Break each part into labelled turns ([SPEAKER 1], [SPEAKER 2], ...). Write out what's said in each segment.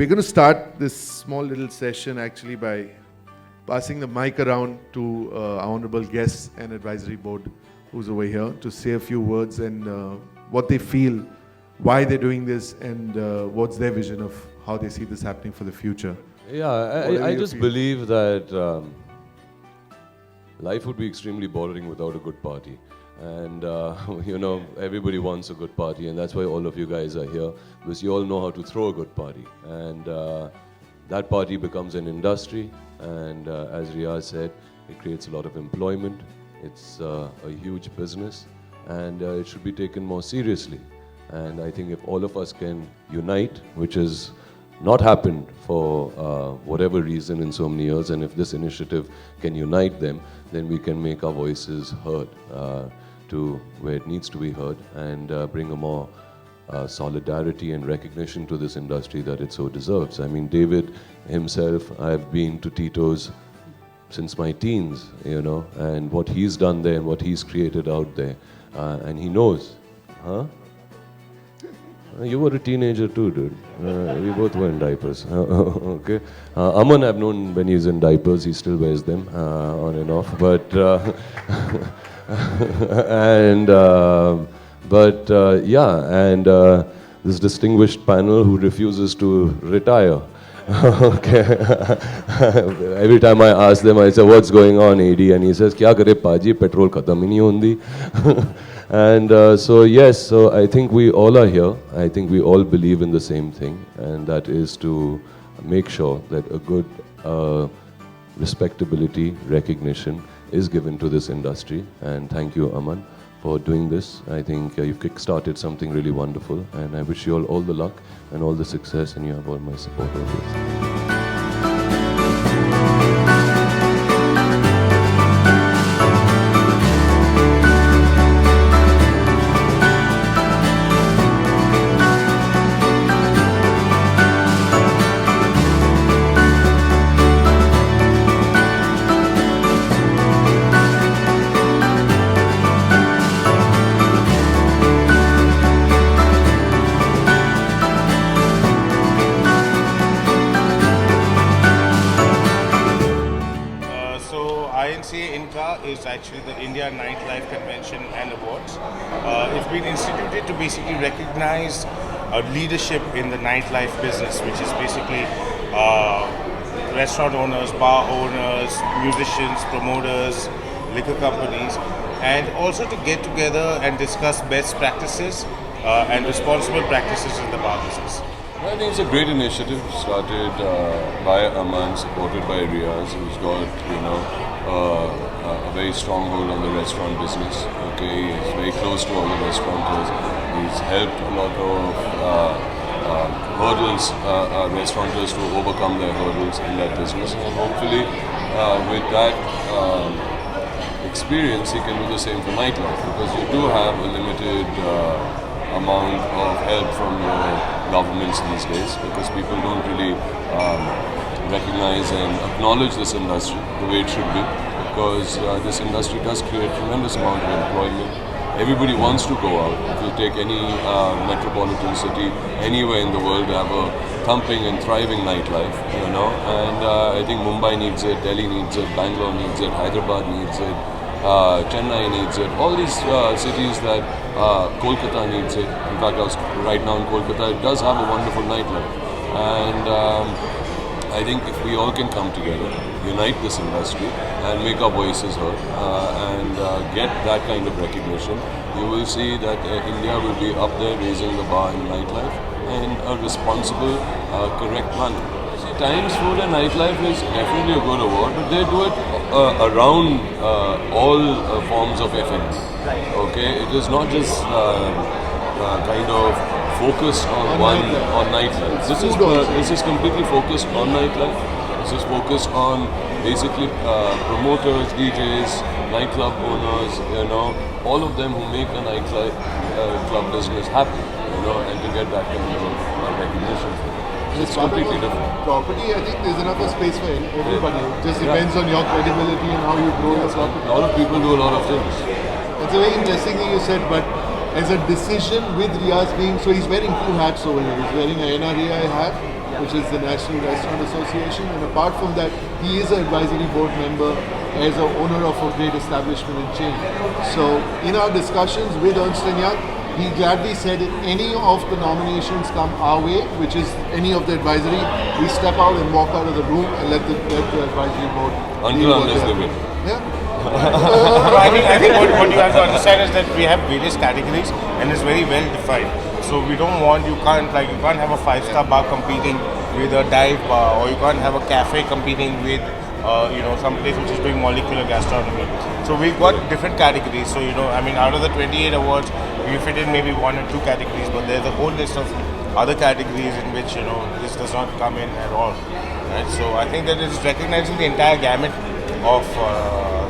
[SPEAKER 1] We're going to start this small little session actually by passing the mic around to our honorable guests and advisory board who's over here to say a few words and what they feel, why they're doing this, and what's their vision of how they see this happening for the future.
[SPEAKER 2] Yeah, I just believe that life would be extremely boring without a good party. And, everybody wants a good party, and that's why all of you guys are here, because you all know how to throw a good party. And that party becomes an industry, and as Riaz said, it creates a lot of employment. It's a huge business, and it should be taken more seriously. And I think if all of us can unite, which has not happened for whatever reason in so many years, and if this initiative can unite them, then we can make our voices heard to where it needs to be heard, and bring a more solidarity and recognition to this industry that it so deserves. I mean, David himself, I've been to Tito's since my teens, and what he's done there and what he's created out there, and he knows, huh? You were a teenager too, dude. We both were in diapers. Okay. Aman, I've known when he's in diapers, he still wears them on and off. But this distinguished panel who refuses to retire. Okay. Every time I ask them, I say, "What's going on, AD?" And he says, "Kya kare paji, petrol khatam hi nahi hondi." And so I think we all are here. I think we all believe in the same thing, and that is to make sure that a good respectability, recognition is given to this industry. And thank you, Aman, for doing this. I think you've kick-started something really wonderful, and I wish you all the luck and all the success, and you have all my support always.
[SPEAKER 3] Is actually the India Nightlife Convention and Awards. It's been instituted to basically recognize leadership in the nightlife business, which is basically restaurant owners, bar owners, musicians, promoters, liquor companies, and also to get together and discuss best practices and responsible practices in the bar business.
[SPEAKER 2] I think it's a great initiative started by Aman, supported by Riaz, who's got, a very strong hold on the restaurant business. Okay, he's very close to all the restaurateurs. He's helped a lot of hurdles, restaurateurs to overcome their hurdles in that business. And hopefully, with that experience, he can do the same for nightlife, because you do have a limited amount of help from your governments these days, because people don't really recognize and acknowledge this industry the way it should be, because this industry does create a tremendous amount of employment. Everybody wants to go out. If you take any metropolitan city anywhere in the world, they have a thumping and thriving nightlife, and I think Mumbai needs it, Delhi needs it, Bangalore needs it, Hyderabad needs it, Chennai needs it, all these cities that Kolkata needs it. In fact, I was right now in Kolkata. It does have a wonderful nightlife, and I think if we all can come together, unite this industry and make our voices heard and get that kind of recognition, you will see that India will be up there raising the bar in nightlife in a responsible, correct manner. See, Times Food and Nightlife is definitely a good award, but they do it around all forms of F&B. Okay, it is not just kind of focused on nightlife. This is completely focused on nightlife. This is focused on basically promoters, DJs, nightclub owners, all of them who make a nightlife club business happen, and to get that kind of recognition. It's completely different.
[SPEAKER 1] Property, I think there's enough space for everybody. It just depends on your credibility and how you grow your property.
[SPEAKER 2] A lot of people do a lot of things.
[SPEAKER 1] It's a very interesting thing you said, but as a decision with Riaz being, so he's wearing two hats over here. He's wearing a NREI hat which is the National Restaurant Association. And apart from that, he is an advisory board member as an owner of a great establishment in chain. So in our discussions with Ernst & Young, he gladly said if any of the nominations come our way, which is any of the advisory, we step out and walk out of the room and let the advisory board
[SPEAKER 2] Until unless they win.
[SPEAKER 1] Yeah.
[SPEAKER 3] I think what you have to understand is that we have various categories and it's very well defined. So we don't want, you can't have a 5-star bar competing with a dive bar, or you can't have a cafe competing with some place which is doing molecular gastronomy. So we've got different categories. So out of the 28 awards, we fit in maybe 1 or 2 categories, but there's a whole list of other categories in which this does not come in at all. Right? So I think that it's recognizing the entire gamut of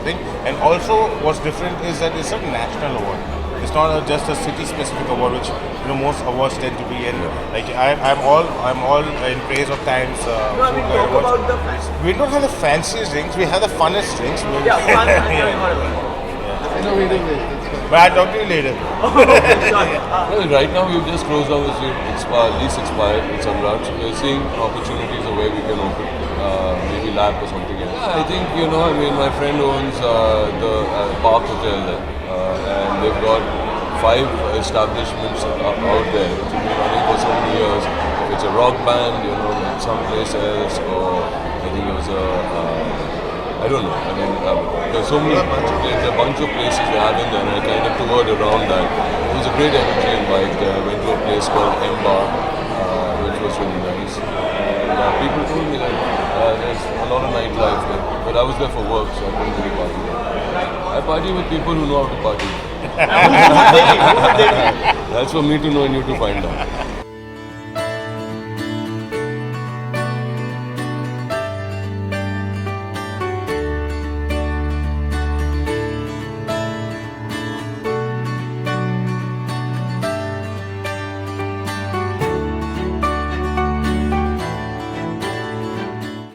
[SPEAKER 3] thing. And also, what's different is that it's a national award. It's not just a city-specific award, which most awards tend to be. And like I'm all in praise of Times. We don't have the fanciest drinks. We have the funnest drinks.
[SPEAKER 4] Yeah, fun.
[SPEAKER 1] Innovative way. That's fine.
[SPEAKER 3] But I'll talk to you later.
[SPEAKER 2] Well, right now we've just closed our lease expired with Samrat. So we're seeing opportunities of where we can open, maybe lab or something else. Yeah, I think my friend owns the Park Hotel there, and they've got 5 establishments out there which have been running for so many years. If it's a rock band, someplace else, or I think it was I don't know. There's so many, there's a bunch of places they have in there, and I kind of toured around that. It was a great energy and vibe there. I went to a place called M Bar, which was really nice. And people told me that there's a lot of nightlife there, but I was there for work, so I couldn't really party there. I party with people who know how to party. That's for me to know and you to find out.